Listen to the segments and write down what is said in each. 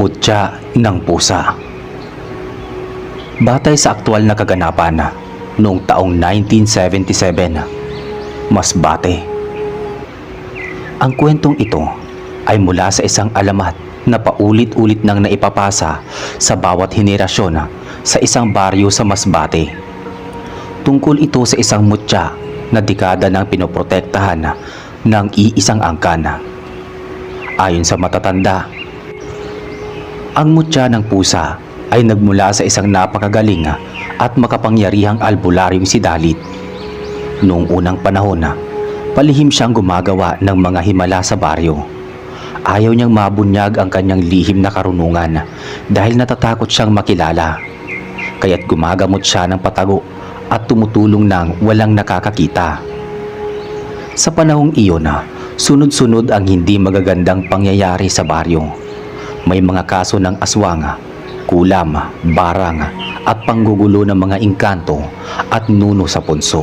Mutya ng pusa. Batay sa aktwal na kaganapan noong taong 1977, Masbate. Ang kwentong ito ay mula sa isang alamat na paulit-ulit nang naipapasa sa bawat henerasyon sa isang baryo sa Masbate. Tungkol ito sa isang mutya na dekada nang pinoprotektahan ng iisang angkan. Ayon sa matatanda, ang mutya ng pusa ay nagmula sa isang napakagaling at makapangyarihang albularyong si Dalit. Noong unang panahon, palihim siyang gumagawa ng mga himala sa baryo. Ayaw niyang mabunyag ang kanyang lihim na karunungan dahil natatakot siyang makilala. Kaya't gumagamot siya ng patago at tumutulong ng walang nakakakita. Sa panahong iyon, sunod-sunod ang hindi magagandang pangyayari sa baryo. May mga kaso ng aswang, kulam, barang at panggugulo ng mga engkanto at nuno sa punso.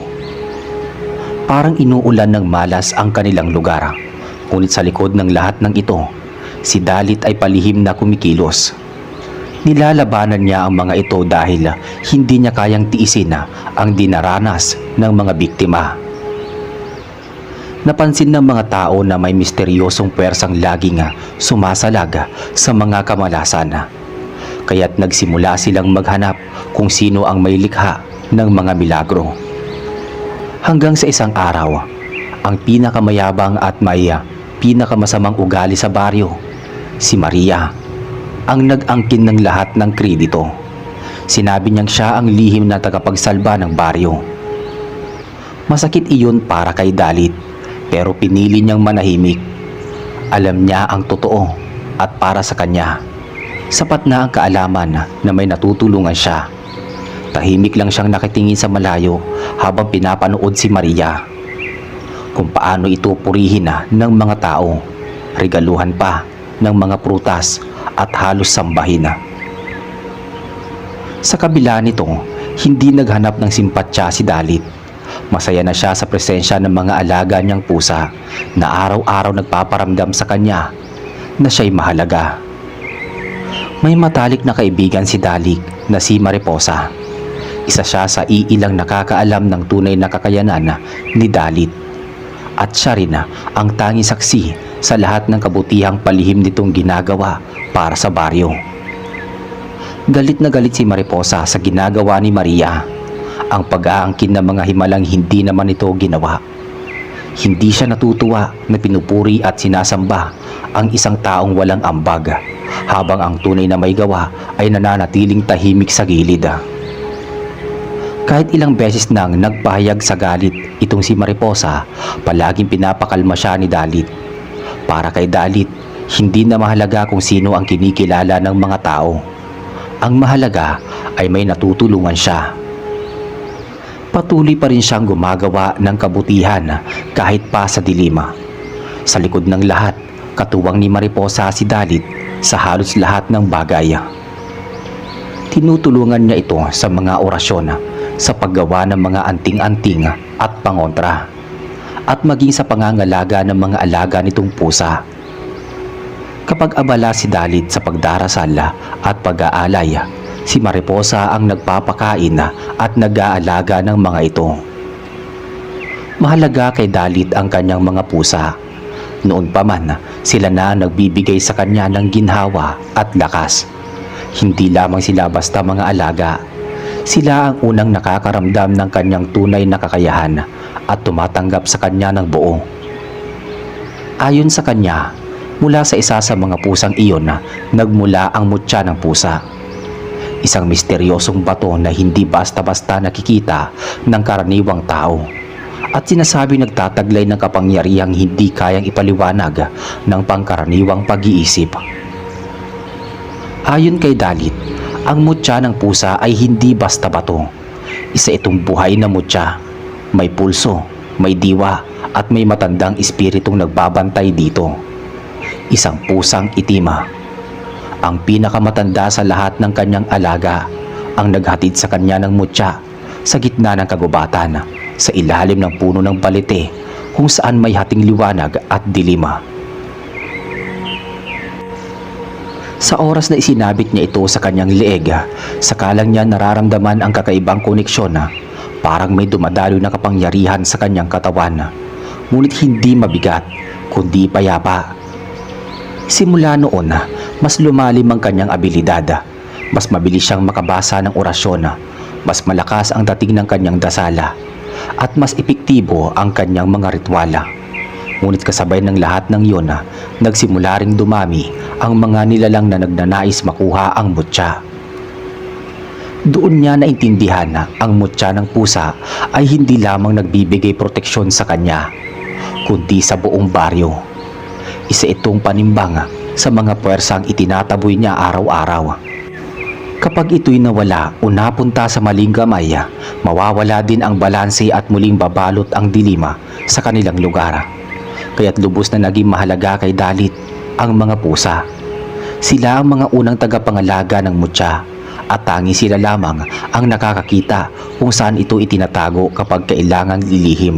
Parang inuulan ng malas ang kanilang lugar. Ngunit sa likod ng lahat ng ito, si Dalit ay palihim na kumikilos. Nilalabanan niya ang mga ito dahil hindi niya kayang tiisin ang dinaranas ng mga biktima. Napansin ng mga tao na may misteryosong puwersang laging sumasalag sa mga kamalasan. Kaya't nagsimula silang maghanap kung sino ang may likha ng mga milagro. Hanggang sa isang araw, ang pinakamayabang at may pinakamasamang ugali sa baryo, si Maria, ang nag-angkin ng lahat ng kredito. Sinabi niyang siya ang lihim na tagapagsalba ng baryo. Masakit iyon para kay Dalit, pero pinili niyang manahimik. Alam niya ang totoo at para sa kanya, sapat na ang kaalaman na may natutulungan siya. Tahimik lang siyang nakitingin sa malayo habang pinapanood si Maria. Kung paano ito purihin ng mga tao, regaluhan pa ng mga prutas at halos sambahin. Sa kabila nito, hindi naghanap ng simpatya si Dalit. Masaya na siya sa presensya ng mga alaga niyang pusa na araw-araw nagpaparamdam sa kanya na siya'y mahalaga. May matalik na kaibigan si Dalit na si Mariposa. Isa siya sa iilang nakakaalam ng tunay na kakayanan ni Dalit. At siya rin ang tanging saksi sa lahat ng kabutihang palihim nitong ginagawa para sa baryo. Galit na galit si Mariposa sa ginagawa ni Maria. Ang pag-aangkin ng mga himalang hindi naman ito ginawa. Hindi siya natutuwa na pinupuri at sinasamba ang isang taong walang ambag, habang ang tunay na may gawa ay nananatiling tahimik sa gilid. Kahit ilang beses nang nagpahayag sa galit itong si Mariposa, palaging pinapakalma siya ni Dalit. Para kay Dalit, hindi na mahalaga kung sino ang kinikilala ng mga tao. Ang mahalaga ay may natutulungan siya. Patuloy pa rin siyang gumagawa ng kabutihan kahit pa sa dilima. Sa likod ng lahat, katuwang ni Mariposa si Dalit sa halos lahat ng bagay. Tinutulungan niya ito sa mga orasyon, sa paggawa ng mga anting-anting at pangontra, at maging sa pangangalaga ng mga alaga nitong pusa. Kapag abala si Dalit sa pagdarasal at pag-aalay, si Mariposa ang nagpapakain at nag-aalaga ng mga ito. Mahalaga kay Dalit ang kanyang mga pusa. Noon pa man, sila na nagbibigay sa kanya ng ginhawa at lakas. Hindi lamang sila basta mga alaga. Sila ang unang nakakaramdam ng kanyang tunay na kakayahan at tumatanggap sa kanya ng buo. Ayon sa kanya, mula sa isa sa mga pusang iyon nagmula ang mutya ng pusa. Isang misteryosong bato na hindi basta-basta nakikita ng karaniwang tao, at sinasabi nagtataglay ng kapangyarihang hindi kayang ipaliwanag ng pangkaraniwang pag-iisip. Ayon kay Dalit, ang mutya ng pusa ay hindi basta bato. Isa itong buhay na mutya. May pulso, may diwa at may matandang espiritong nagbabantay dito. Isang pusang itima. Ang pinakamatanda sa lahat ng kanyang alaga, ang naghatid sa kanya ng mutya sa gitna ng kagubatan, sa ilalim ng puno ng balete kung saan may hating liwanag at dilima. Sa oras na isinabit niya ito sa kanyang leeg, saka lang niya nararamdaman ang kakaibang koneksyon. Parang may dumadaloy na kapangyarihan sa kanyang katawan. Ngunit hindi mabigat, kundi payapa. Simula noon, mas lumalim ang kanyang abilidad. Mas mabilis siyang makabasa ng orasyon. Mas malakas ang dating ng kanyang dasala. At mas epektibo ang kanyang mga rituala. Ngunit kasabay ng lahat ng iyon, nagsimula ring dumami ang mga nilalang na nagnanais makuha ang mutya. Doon niya naintindihan na ang mutya ng pusa ay hindi lamang nagbibigay proteksyon sa kanya, kundi sa buong baryo. Isa itong panimbang sa mga puwersang itinataboy niya araw-araw. Kapag ito'y nawala o napunta sa maling kamay, mawawala din ang balanse at muling babalot ang dilima sa kanilang lugar. Kaya't lubos na naging mahalaga kay Dalit ang mga pusa. Sila ang mga unang tagapangalaga ng mutya at tangi sila lamang ang nakakakita kung saan ito itinatago kapag kailangang lilihim.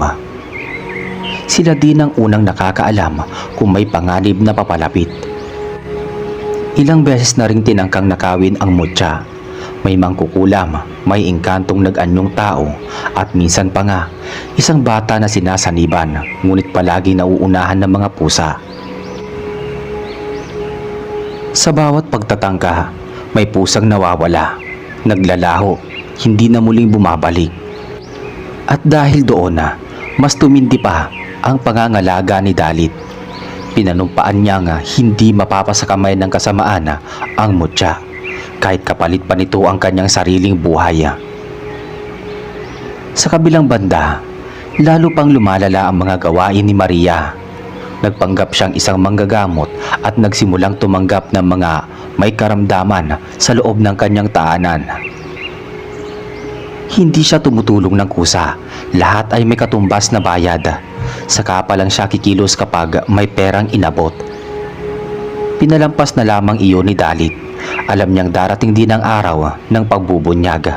Sila din ang unang nakakaalam kung may panganib na papalapit. Ilang beses na ring tinangkang nakawin ang mutya. May mangkukulam, may engkantong nag-anyong tao at minsan pa nga isang bata na sinasaniban, ngunit palagi nauunahan ng mga pusa. Sa bawat pagtatangka, may pusang nawawala, naglalaho, hindi na muling bumabalik. At dahil doon mas tumindi pa ang pangangalaga ni Dalit. Pinanumpaan niya nga hindi mapapasakamay ng kasamaan ang mutya, kahit kapalit pa nito ang kanyang sariling buhay. Sa kabilang banda, lalo pang lumalala ang mga gawain ni Maria. Nagpanggap siyang isang manggagamot at nagsimulang tumanggap ng mga may karamdaman sa loob ng kanyang taanan. Hindi siya tumutulong ng kusa, lahat ay may katumbas na bayad. Saka pa lang siya kikilos kapag may perang inabot. Pinalampas na lamang iyon ni Dalit. Alam niyang darating din ang araw ng pagbubunyag.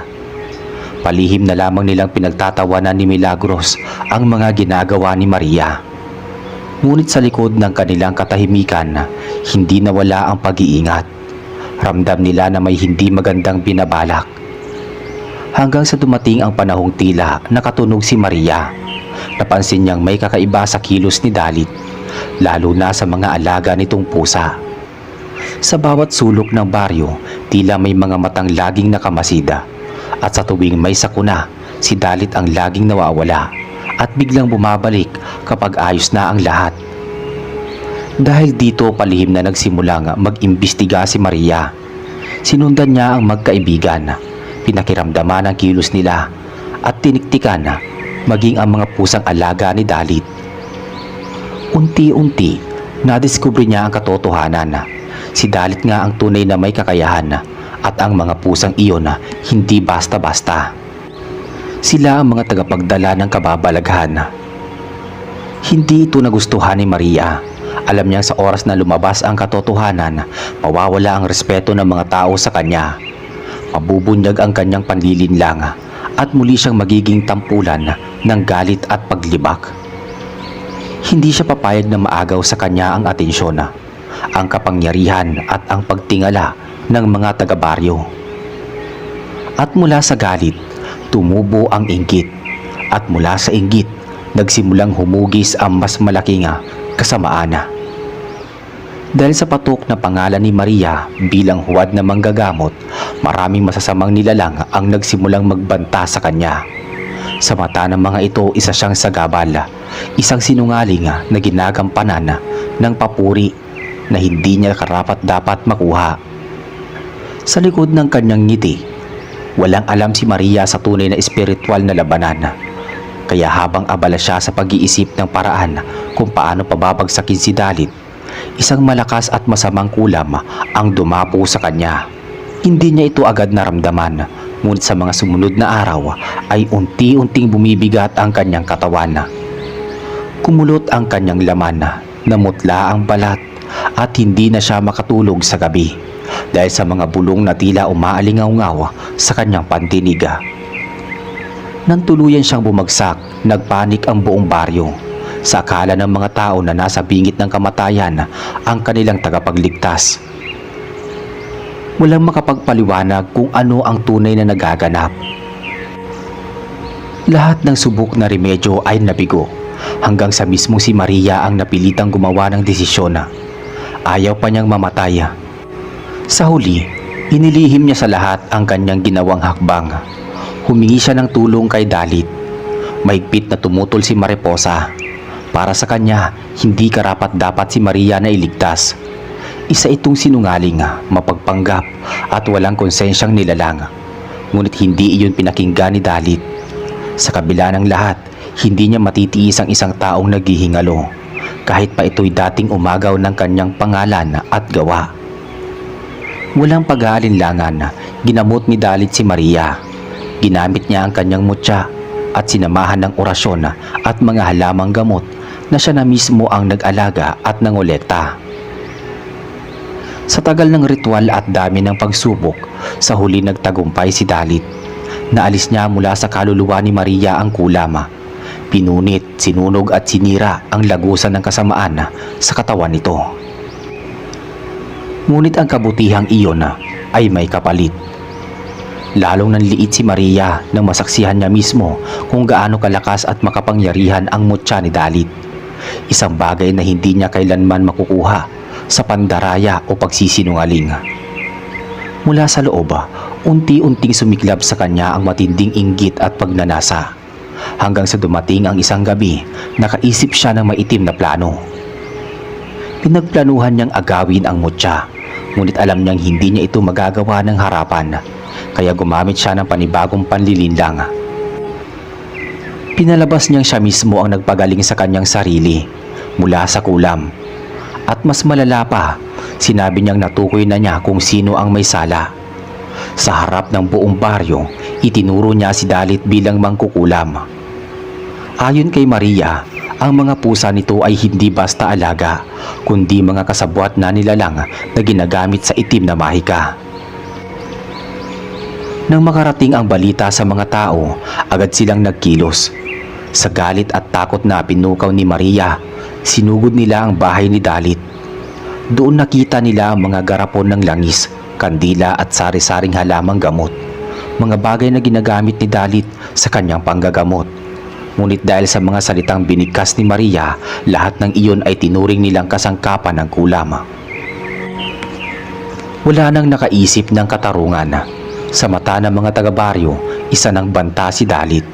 Palihim na lamang nilang pinagtatawanan ni Milagros ang mga ginagawa ni Maria. Ngunit sa likod ng kanilang katahimikan, hindi nawala ang pag-iingat. Ramdam nila na may hindi magandang binabalak. Hanggang sa dumating ang panahong tila nakatunog si Maria. Napansin niyang may kakaiba sa kilos ni Dalit, lalo na sa mga alaga nitong pusa. Sa bawat sulok ng baryo, tila may mga matang laging nakamasida. At sa tuwing may sakuna, si Dalit ang laging nawawala at biglang bumabalik kapag ayos na ang lahat. Dahil dito palihim na nagsimulang mag-imbestiga si Maria. Sinundan niya ang magkaibigan, pinakiramdaman ang kilos nila at tiniktikan maging ang mga pusang alaga ni Dalit. Unti-unti, nadiskubre niya ang katotohanan. Si Dalit nga ang tunay na may kakayahan at ang mga pusang iyon hindi basta-basta. Sila ang mga tagapagdala ng kababalaghan. Hindi ito nagustuhan ni Maria. Alam niyang sa oras na lumabas ang katotohanan, mawawala ang respeto ng mga tao sa kanya. Mabubunyag ang kanyang panlilinlang at muli siyang magiging tampulan ng galit at paglibak. Hindi siya papayag na maagaw sa kanya ang atensyon, ang kapangyarihan at ang pagtingala ng mga taga-baryo. At mula sa galit, tumubo ang inggit, at mula sa inggit, nagsimulang humugis ang mas malaking kasamaan. Dahil sa patok na pangalan ni Maria bilang huwad na manggagamot, maraming masasamang nilalang ang nagsimulang magbanta sa kanya. Sa mata ng mga ito, isa siyang sagabal, isang sinungaling na ginagampanan ng papuri na hindi niya karapat-dapat makuha. Sa likod ng kanyang ngiti, walang alam si Maria sa tunay na espiritual na labanan. Kaya habang abala siya sa pag-iisip ng paraan kung paano pababagsakin si Dalit, isang malakas at masamang kulam ang dumapo sa kanya. Hindi niya ito agad naramdaman, ngunit sa mga sumunod na araw ay unti-unting bumibigat ang kanyang katawan. Kumulot ang kanyang laman, namutla ang balat at hindi na siya makatulog sa gabi dahil sa mga bulong na tila umaalingaw-ngaw sa kanyang pantinig. Nang tuluyan siyang bumagsak, nagpanik ang buong baryo. Sa akala ng mga tao na nasa bingit ng kamatayan ang kanilang tagapagligtas. Walang makapagpaliwanag kung ano ang tunay na nagaganap. Lahat ng subok na remedyo ay nabigo hanggang sa mismong si Maria ang napilitang gumawa ng desisyon na ayaw pa niyang mamatay. Sa huli, inilihim niya sa lahat ang kanyang ginawang hakbang. Humingi siya ng tulong kay Dalit. Mahigpit na tumutol si Mariposa. Para sa kanya, hindi karapat-dapat si Maria na iligtas. Isa itong sinungaling, mapagpanggap at walang konsensyang nilalang. Ngunit hindi iyon pinakinggan ni Dalit. Sa kabila ng lahat, hindi niya matitiis ang isang taong naghihingalo, kahit pa ito'y dating umagaw ng kanyang pangalan at gawa. Walang pag-aalinlangan, ginamot ni Dalit si Maria. Ginamit niya ang kanyang mutya at sinamahan ng orasyon at mga halamang gamot na siya na mismo ang nag-alaga at nangolekta. Sa tagal ng ritual at dami ng pagsubok, sa huli nagtagumpay si Dalit. Naalis niya mula sa kaluluwa ni Maria ang kulama. Pinunit, sinunog at sinira ang lagusan ng kasamaan sa katawan nito. Ngunit ang kabutihang iyon ay may kapalit. Lalong nanliit si Maria nang masaksihan niya mismo kung gaano kalakas at makapangyarihan ang mutya ni Dalit. Isang bagay na hindi niya kailanman makukuha sa pandaraya o pagsisinungaling. Mula sa loob, unti-unting sumiklab sa kanya ang matinding inggit at pagnanasa. Hanggang sa dumating ang isang gabi, nakaisip siya ng maitim na plano. Pinagplanuhan niyang agawin ang mutya, ngunit alam niyang hindi niya ito magagawa ng harapan, kaya gumamit siya ng panibagong panlilinlang. Pinalabas niyang siya mismo ang nagpagaling sa kanyang sarili mula sa kulam. At mas malala pa, sinabi niyang natukoy na niya kung sino ang may sala. Sa harap ng buong baryo, itinuro niya si Dalit bilang mangkukulam. Ayon kay Maria, ang mga pusa nito ay hindi basta alaga, kundi mga kasabwat na nilalang na ginagamit sa itim na mahika. Nang makarating ang balita sa mga tao, agad silang nagkilos. Sa galit at takot na pinukaw ni Maria, sinugod nila ang bahay ni Dalit. Doon nakita nila ang mga garapon ng langis, kandila at sari-saring halamang gamot, mga bagay na ginagamit ni Dalit sa kanyang panggagamot. Ngunit dahil sa mga salitang binigkas ni Maria, lahat ng iyon ay tinuring nilang kasangkapan ng kulam. Wala nang nakaisip ng katarungan. Sa mata ng mga taga-baryo, isa ng banta si Dalit.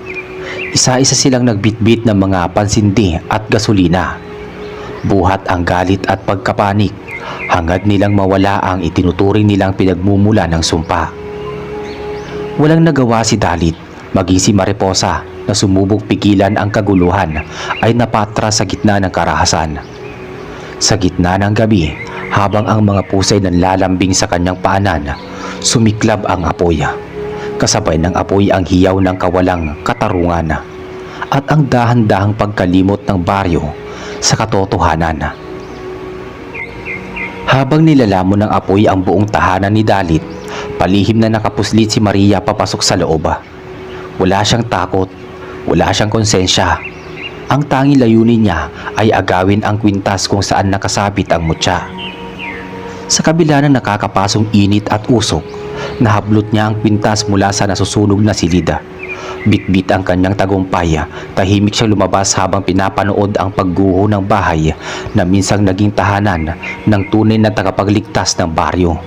Isa-isa silang nagbitbit ng mga pansindi at gasolina. Buhat ang galit at pagkapanik, hangad nilang mawala ang itinuturing nilang pinagmumula ng sumpa. Walang nagawa si Dalit, maging si Mariposa na sumubok pigilan ang kaguluhan ay napatras sa gitna ng karahasan. Sa gitna ng gabi, habang ang mga pusay nanlalambing sa kanyang paanan, sumiklab ang apoy. Kasabay ng apoy ang hiyaw ng kawalang katarungan at ang dahan-dahang pagkalimot ng baryo sa katotohanan. Habang nilalamon ng apoy ang buong tahanan ni Dalit, palihim na nakapuslit si Maria papasok sa loob. Wala siyang takot, wala siyang konsensya. Ang tanging layunin niya ay agawin ang kwintas kung saan nakasabit ang mutya. Sa kabila ng nakakapasong init at usok, nahablot niya ang kwintas mula sa nasusunog na silid. Bitbit ang kanyang tagumpay, tahimik siyang lumabas habang pinapanood ang pagguho ng bahay na minsang naging tahanan ng tunay na tagapagligtas ng baryo.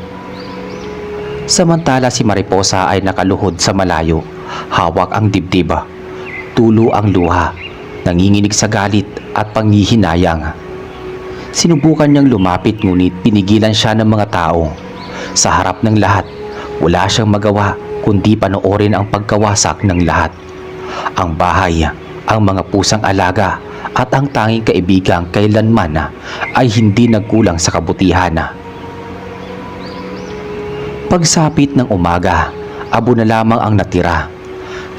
Samantala si Mariposa ay nakaluhod sa malayo, hawak ang dibdib, tulo ang luha, nanginginig sa galit at panghihinayang. Sinubukan niyang lumapit ngunit pinigilan siya ng mga tao. Sa harap ng lahat, wala siyang magawa kundi panoorin ang pagkawasak ng lahat. Ang bahay, ang mga pusang alaga at ang tanging kaibigang kailanman ay hindi nagkulang sa kabutihan. Pagsapit ng umaga, abo na lamang ang natira.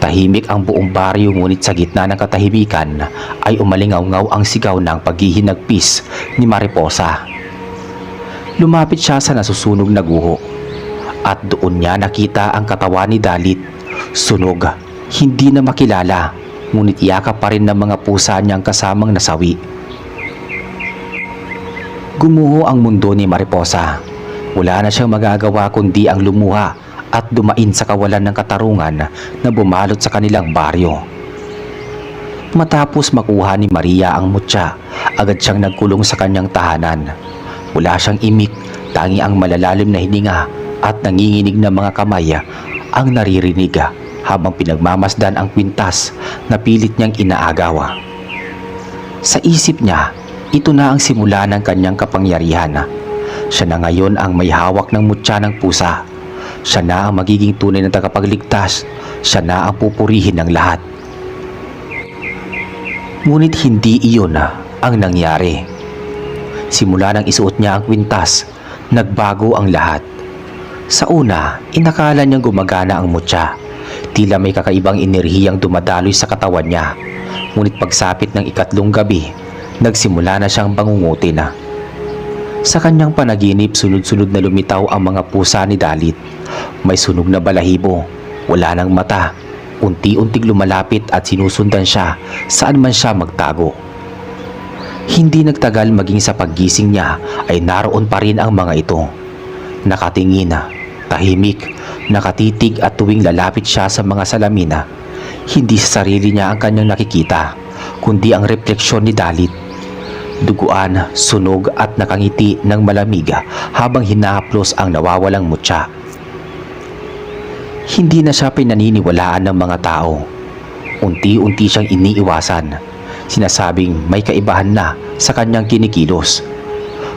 Tahimik ang buong baryo ngunit sa gitna ng katahimikan ay umalingaw-ngaw ang sigaw ng paghihinagpis ni Mariposa. Lumapit siya sa nasusunog na guho at doon niya nakita ang katawan ni Dalit. Sunog, hindi na makilala, ngunit yakap pa rin ng mga pusa niyang kasamang nasawi. Gumuho ang mundo ni Mariposa. Wala na siyang magagawa kundi ang lumuha at dumain sa kawalan ng katarungan na bumalot sa kanilang baryo. Matapos makuha ni Maria ang mutya, agad siyang nagkulong sa kanyang tahanan. Wala siyang imik, tangi ang malalalim na hininga at nanginginig na mga kamay ang naririnig habang pinagmamasdan ang kwintas na pilit niyang inaagaw. Sa isip niya, ito na ang simula ng kanyang kapangyarihan. Siya na ngayon ang may hawak ng mutya ng pusa. Siya na ang magiging tunay na tagapagligtas. Siya na ang pupurihin ng lahat. Ngunit hindi iyon ang nangyari. Simula nang isuot niya ang kwintas, nagbago ang lahat. Sa una, inakala niyang gumagana ang mutya. Tila may kakaibang enerhiyang dumadaloy sa katawan niya. Ngunit pagsapit ng ikatlong gabi, nagsimula na siyang bangungutin. Sa kanyang panaginip, sunod-sunod na lumitaw ang mga pusa ni Dalit. May sunog na balahibo, wala ng mata. Unti-unting lumalapit at sinusundan siya saan man siya magtago. Hindi nagtagal, maging sa paggising niya ay naroon pa rin ang mga ito. Nakatingin, tahimik, nakatitig at tuwing lalapit siya sa mga salamina, hindi sa sarili niya ang kanyang nakikita, kundi ang refleksyon ni Dalit. Duguan, sunog at nakangiti ng malamig habang hinahaplos ang nawawalang mutya. Hindi na siya pinaniniwalaan ng mga tao. Unti-unti siyang iniiwasan. Sinasabing may kaibahan na sa kanyang kinikilos.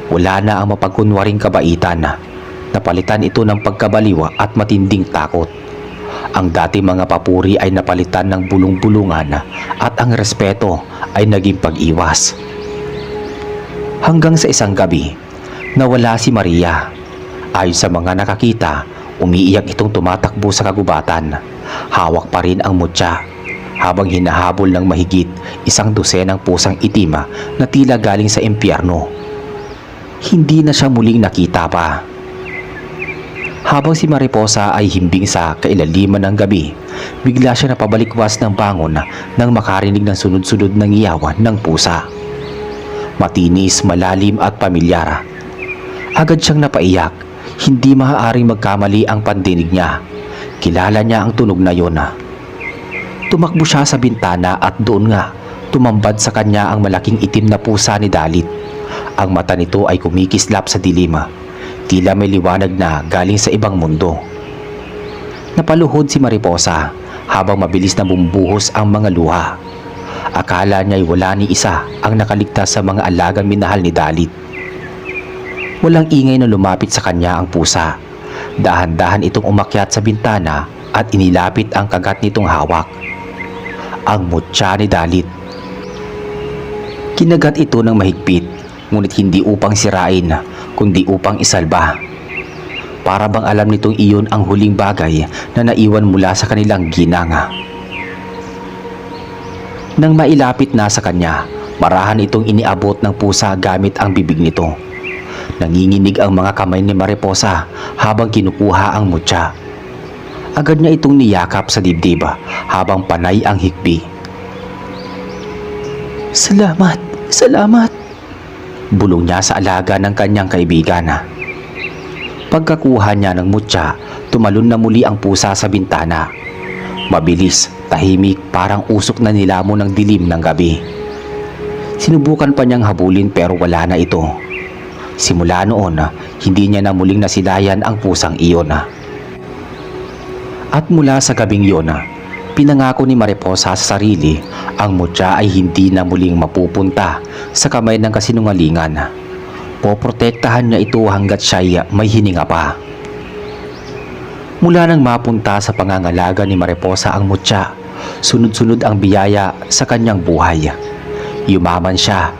Wala na ang mapagkunwaring kabaitan. Napalitan ito ng pagkabaliwa at matinding takot. Ang dati mga papuri ay napalitan ng bulong-bulungan at ang respeto ay naging pag-iwas. Hanggang sa isang gabi, nawala si Maria. Ayon sa mga nakakita, umiiyak itong tumatakbo sa kagubatan. Hawak pa rin ang mutya, habang hinahabol ng mahigit 100 pusang itim na tila galing sa impyerno. Hindi na siya muling nakita pa. Habang si Mariposa ay himbing sa kailaliman ng gabi, bigla siya napabalikwas ng bangon nang makarinig ng sunod-sunod ng iyawan ng pusa. Matinis, malalim at pamilyar. Agad siyang napaiyak. Hindi maaaring magkamali ang pandinig niya. Kilala niya ang tunog na yon. Tumakbo siya sa bintana at doon nga tumambad sa kanya ang malaking itim na pusa ni Dalit. Ang mata nito ay kumikislap sa dilim. Tila may liwanag na galing sa ibang mundo. Napaluhod si Mariposa habang mabilis na bumbuhos ang mga luha. Akala niya ay wala ni isa ang nakaligtas sa mga alagang minahal ni Dalit. Walang ingay na lumapit sa kanya ang pusa. Dahan-dahan itong umakyat sa bintana at inilapit ang kagat nitong hawak. Ang mutya ni Dalit. Kinagat ito ng mahigpit, ngunit hindi upang sirain, kundi upang isalba. Para bang alam nitong iyon ang huling bagay na naiwan mula sa kanilang ginanga. Nang mailapit na sa kanya, marahan itong iniabot ng pusa gamit ang bibig nito. Nanginginig ang mga kamay ni Mariposa habang kinukuha ang mutya. Agad niya itong niyakap sa dibdib habang panay ang hikbi. "Salamat, salamat," bulong niya sa alaga ng kanyang kaibigan. Pagkakuha niya ng mutya, tumalon na muli ang pusa sa bintana. Mabilis, tahimik, parang usok na nilamon ng dilim ng gabi. Sinubukan pa niyang habulin pero wala na ito. Simula noon, hindi niya na muling nasilayan ang pusang iyon. At mula sa gabing iyon, pinangako ni Mariposa sa sarili, ang mutya ay hindi na muling mapupunta sa kamay ng kasinungalingan. Poprotektahan niya ito hanggat siya may hininga pa. Mula nang mapunta sa pangangalaga ni Mariposa ang mutya, sunod-sunod ang biyaya sa kanyang buhay. Yumaman siya,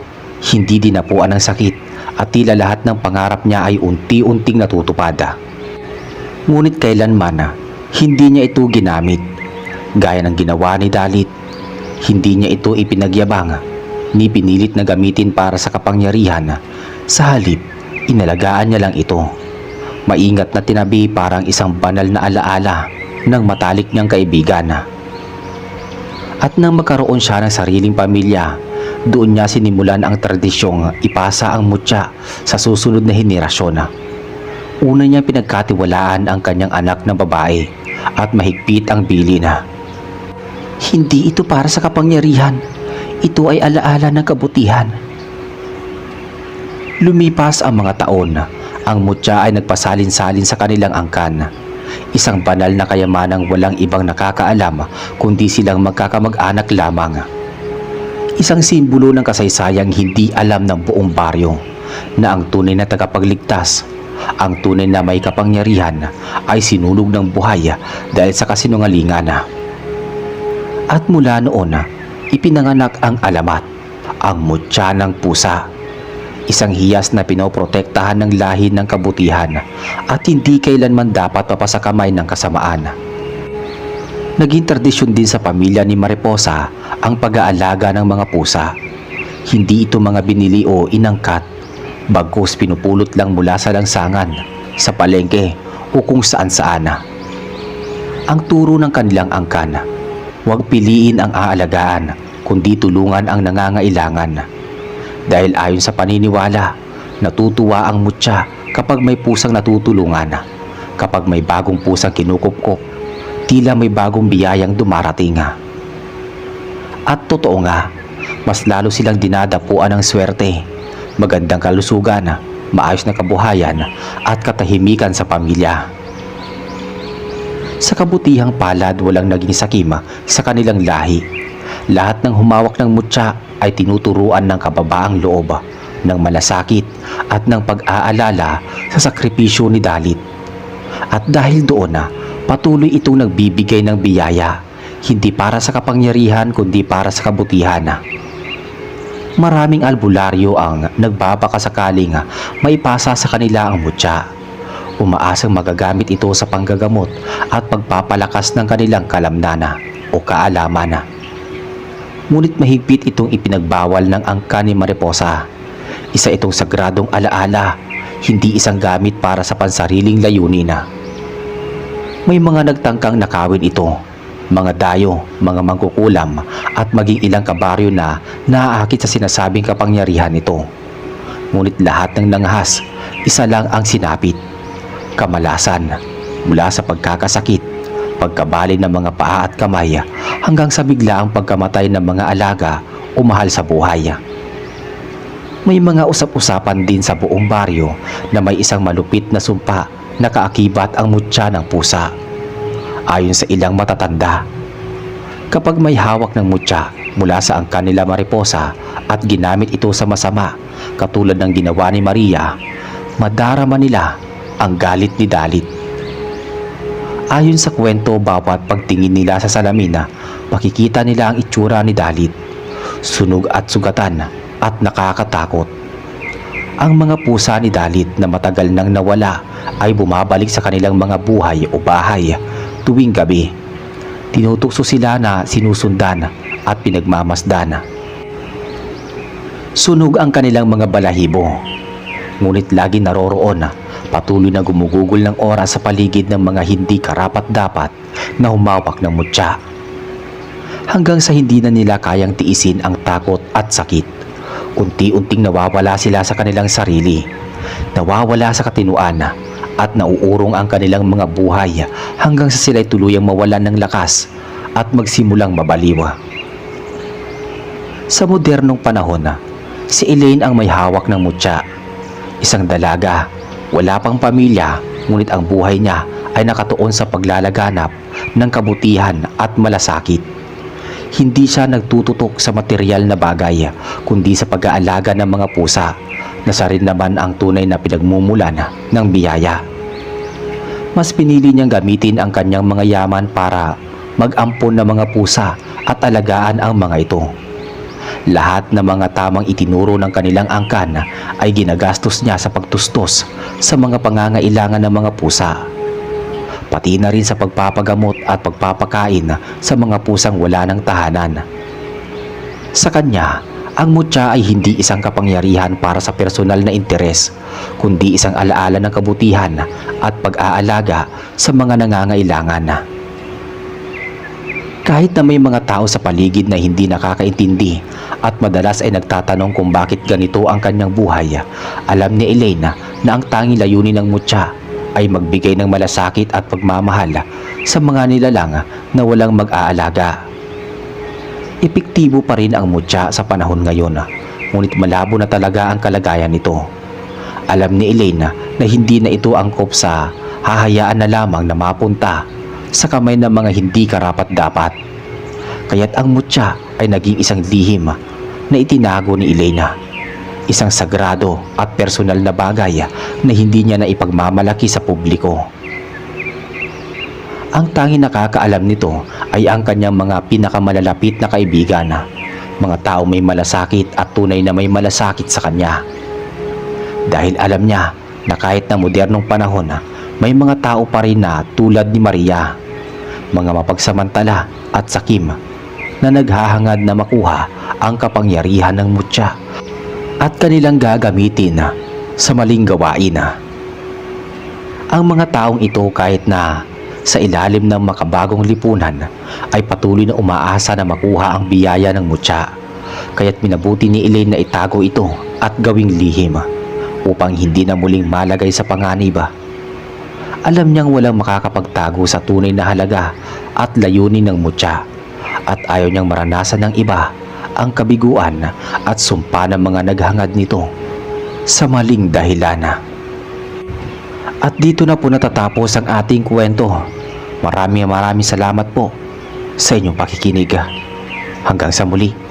hindi dinapuan ng sakit at tila lahat ng pangarap niya ay unti-unting natutupad. Ngunit kailanman, hindi niya ito ginamit. Gaya ng ginawa ni Dalit, hindi niya ito ipinagyabang ni pinilit na gamitin para sa kapangyarihan. Sa halip, inalagaan niya lang ito. Maingat na tinabi parang isang banal na alaala ng matalik niyang kaibigan. At nang magkaroon siya ng sariling pamilya, doon niya sinimulan ang tradisyong ipasa ang mutya sa susunod na henerasyon. Una niya pinagkatiwalaan ang kanyang anak na babae at mahigpit ang bilin. Hindi ito para sa kapangyarihan. Ito ay alaala ng kabutihan. Lumipas ang mga taon. Ang mutya ay nagpasalin-salin sa kanilang angkan. Isang banal na kayamanang walang ibang nakakaalam kundi silang magkakamag-anak lamang. Isang simbolo ng kasaysayang hindi alam ng buong baryo na ang tunay na tagapagligtas, ang tunay na may kapangyarihan ay sinunog ng buhay dahil sa kasinungalingan. At mula noon, ipinanganak ang alamat, ang mutya ng pusa. Isang hiyas na pinoprotektahan ng lahi ng kabutihan at hindi kailanman dapat mapasakamay ng kasamaan. Naging tradisyon din sa pamilya ni Mariposa ang pag-aalaga ng mga pusa. Hindi ito mga binili o inangkat, bagkus pinupulot lang mula sa langsangan, sa palengke o kung saan-saan. Ang turo ng kanilang angkan, huwag piliin ang aalagaan, kundi tulungan ang nangangailangan. Dahil ayon sa paniniwala, natutuwa ang mutya kapag may pusang natutulungan. Kapag may bagong pusang kinukupkop, tila may bagong biyayang dumarating. At totoo nga, mas lalo silang dinadapuan ng swerte, magandang kalusugan, maayos na kabuhayan at katahimikan sa pamilya. Sa kabutihang palad, walang naging sakima sa kanilang lahi. Lahat ng humawak ng mutya ay tinuturuan ng kababaang loob, ng malasakit at ng pag-aalala sa sakripisyo ni Dalit. At dahil doon patuloy itong nagbibigay ng biyaya, hindi para sa kapangyarihan kundi para sa kabutihan. Maraming albularyo ang nagbabakasakaling maipasa sa kanila ang mutya. Umaasang magagamit ito sa panggagamot at pagpapalakas ng kanilang kalamnana o kaalaman. Ngunit mahigpit itong ipinagbawal ng angka ni Mariposa. Isa itong sagradong alaala, hindi isang gamit para sa pansariling layunin. May mga nagtangkang nakawin ito, mga dayo, mga mangkukulam at maging ilang kabaryo na naaakit sa sinasabing kapangyarihan nito. Ngunit lahat ng nangahas, isa lang ang sinapit, kamalasan mula sa pagkakasakit, pagkabali ng mga paa at kamay hanggang sa biglaang pagkamatay ng mga alaga o mahal sa buhay. May mga usap-usapan din sa buong baryo na may isang malupit na sumpa na kaakibat ang mutya ng pusa. Ayon sa ilang matatanda, kapag may hawak ng mutya mula sa angkan nila Mariposa at ginamit ito sa masama katulad ng ginawa ni Maria, madarama nila ang galit ni Dalit. Ayon sa kwento, bawat pagtingin nila sa salamin, makikita nila ang itsura ni Dalit, sunog at sugatan at nakakatakot. Ang mga pusa ni Dalit na matagal nang nawala ay bumabalik sa kanilang mga buhay o bahay tuwing gabi. Tinutukso sila na sinusundan at pinagmamasdan. Sunog ang kanilang mga balahibo, ngunit lagi naroroon, patuloy na gumugugol ng oras sa paligid ng mga hindi karapat-dapat na humawak ng mutya. Hanggang sa hindi na nila kayang tiisin ang takot at sakit, unti-unting nawawala sila sa kanilang sarili, nawawala sa katinuan at nauurong ang kanilang mga buhay hanggang sa sila'y tuluyang mawalan ng lakas at magsimulang mabaliw. Sa modernong panahon, si Elaine ang may hawak ng mutya, isang dalaga. Wala pang pamilya, ngunit ang buhay niya ay nakatuon sa paglalaganap ng kabutihan at malasakit. Hindi siya nagtututok sa material na bagay, kundi sa pag-aalaga ng mga pusa, na sa rin naman ang tunay na pinagmumulan ng biyaya. Mas pinili niyang gamitin ang kanyang mga yaman para mag-ampon ng mga pusa at alagaan ang mga ito. Lahat ng mga tamang itinuro ng kanilang angkan ay ginagastos niya sa pagtustos sa mga pangangailangan ng mga pusa. Pati na rin sa pagpapagamot at pagpapakain sa mga pusang wala ng tahanan. Sa kanya, ang mutya ay hindi isang kapangyarihan para sa personal na interes, kundi isang alaala ng kabutihan at pag-aalaga sa mga nangangailangan. Kahit na may mga tao sa paligid na hindi nakakaintindi at madalas ay nagtatanong kung bakit ganito ang kanyang buhay, alam ni Elaine na ang tanging layunin ng mutya ay magbigay ng malasakit at pagmamahal sa mga nilalang na walang mag-aalaga. Epektibo pa rin ang mutya sa panahon ngayon, ngunit malabo na talaga ang kalagayan nito. Alam ni Elaine na hindi na ito angkop sa hahayaan na lamang na mapunta sa kamay ng mga hindi karapat-dapat. Kaya't ang mutya ay naging isang lihim na itinago ni Elaine. Isang sagrado at personal na bagay na hindi niya na ipagmamalaki sa publiko. Ang tanging nakakaalam nito ay ang kanyang mga pinakamalalapit na kaibigan, mga tao may malasakit at tunay na may malasakit sa kanya. Dahil alam niya na kahit na modernong panahon, may mga tao pa rin na tulad ni Maria, mga mapagsamantala at sakim na naghahangad na makuha ang kapangyarihan ng mutya at kanilang gagamitin sa maling gawain. Ang mga taong ito kahit na sa ilalim ng makabagong lipunan ay patuloy na umaasa na makuha ang biyaya ng mutya. Kaya't minabuti ni Elaine na itago ito at gawing lihim upang hindi na muling malagay sa panganib. Alam niyang walang makakapagtago sa tunay na halaga at layunin ng mutya at ayaw niyang maranasan ng iba ang kabiguan at sumpa ng mga naghangad nito sa maling dahilan. At dito na po natatapos ang ating kwento. Maraming salamat po sa inyong pakikinig. Hanggang sa muli.